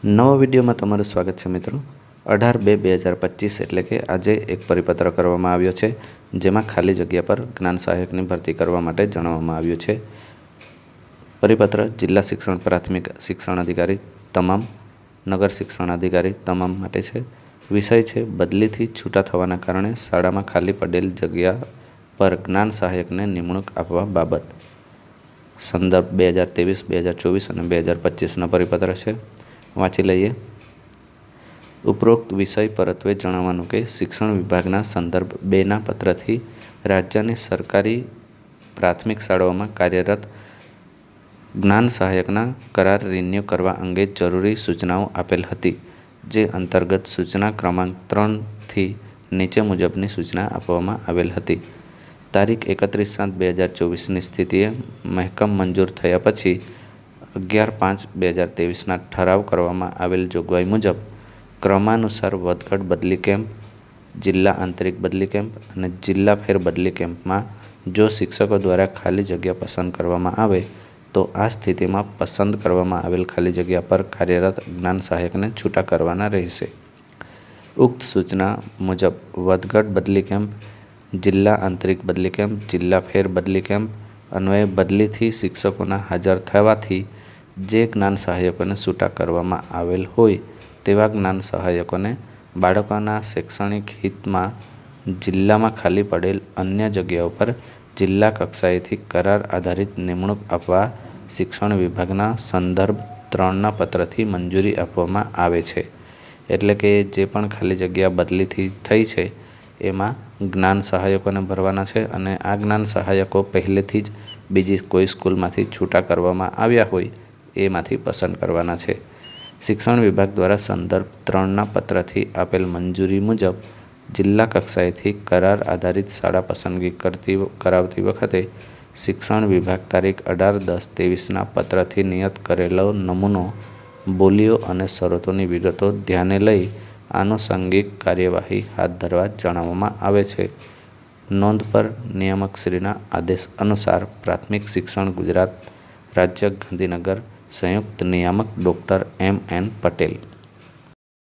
નવા વિડીયોમાં તમારું સ્વાગત છે મિત્રો। 18/2/2025 એટલે કે આજે એક પરિપત્ર કરવામાં આવ્યો છે, જેમાં ખાલી જગ્યા પર જ્ઞાન સહાયકની ભરતી કરવા માટે જણાવવામાં આવ્યું છે। પરિપત્ર જિલ્લા શિક્ષણ પ્રાથમિક શિક્ષણ અધિકારી તમામ, નગર શિક્ષણ અધિકારી તમામ માટે છે। વિષય છે બદલીથી છૂટા થવાના કારણે શાળામાં ખાલી પડેલ જગ્યા પર જ્ઞાન સહાયકને નિમણૂક આપવા બાબત। સંદર્ભ 2023, 2024 અને 2025નો પરિપત્ર છે। વાંચી લઈએ। ઉપરોક્ત વિષય પરત્વે જણાવવાનું કે શિક્ષણ વિભાગના સંદર્ભ 2ના પત્રથી રાજ્યની સરકારી પ્રાથમિક શાળાઓમાં કાર્યરત જ્ઞાન સહાયકના કરાર રિન્યૂ કરવા અંગે જરૂરી સૂચનાઓ આપેલ હતી, જે અંતર્ગત સૂચના ક્રમાંક 3થી નીચે મુજબની સૂચના આપવામાં આવેલ હતી। તારીખ 31/7/2024ની સ્થિતિએ મહેકમ મંજૂર થયા પછી 11/5/2023ના ઠરાવ કરવામાં આવેલ જોગવાઈ મુજબ ક્રમાનુસાર વધઘટ બદલી કેમ્પ, જિલ્લા આંતરિક બદલી કેમ્પ અને જિલ્લા ફેર બદલી કેમ્પમાં જો શિક્ષકો દ્વારા ખાલી જગ્યા પસંદ કરવામાં આવે તો આ સ્થિતિમાં પસંદ કરવામાં આવેલ ખાલી જગ્યા પર કાર્યરત જ્ઞાન સહાયકને છૂટા કરવાના રહેશે। ઉક્ત સૂચના મુજબ વધઘટ બદલી કેમ્પ, જિલ્લા આંતરિક બદલી કેમ્પ, જિલ્લા ફેર બદલી કેમ્પ અન્વયે બદલીથી શિક્ષકોના હાજર થવાથી જે જ્ઞાન સહાયકોને છૂટા કરવામાં આવેલ હોય તેવા જ્ઞાન સહાયકોને બાળકોના શૈક્ષણિક હિતમાં જિલ્લામાં ખાલી પડેલ અન્ય જગ્યાઓ પર જિલ્લા કક્ષાએથી કરાર આધારિત નિમણૂક આપવા શિક્ષણ વિભાગના સંદર્ભ 3ના પત્રથી મંજૂરી આપવામાં આવે છે। એટલે કે જે પણ ખાલી જગ્યા બદલીથી થઈ છે એમાં જ્ઞાન સહાયકોને ભરવાના છે અને આ જ્ઞાન સહાયકો પહેલેથી જ બીજી કોઈ સ્કૂલમાંથી છૂટા કરવામાં આવ્યા હોય એમાંથી પસંદ કરવાના છે। શિક્ષણ વિભાગ દ્વારા સંદર્ભ 3ના પત્રથી આપેલ મંજૂરી મુજબ જિલ્લા કક્ષાએથી કરાર આધારિત શાળા પસંદગી કરાવતી વખતે શિક્ષણ વિભાગ તારીખ 18/10/23ના પત્રથી નિયત કરેલો નમૂનો, બોલીઓ અને શરતોની વિગતો ધ્યાને લઈ આનુષંગિક કાર્યવાહી હાથ ધરવા જણાવવામાં આવે છે। નોંધ પર નિયામકશ્રીના આદેશ અનુસાર પ્રાથમિક શિક્ષણ ગુજરાત રાજ્ય ગાંધીનગર સંયુક્ત નિયામક ડૉ. M.N. પટેલ।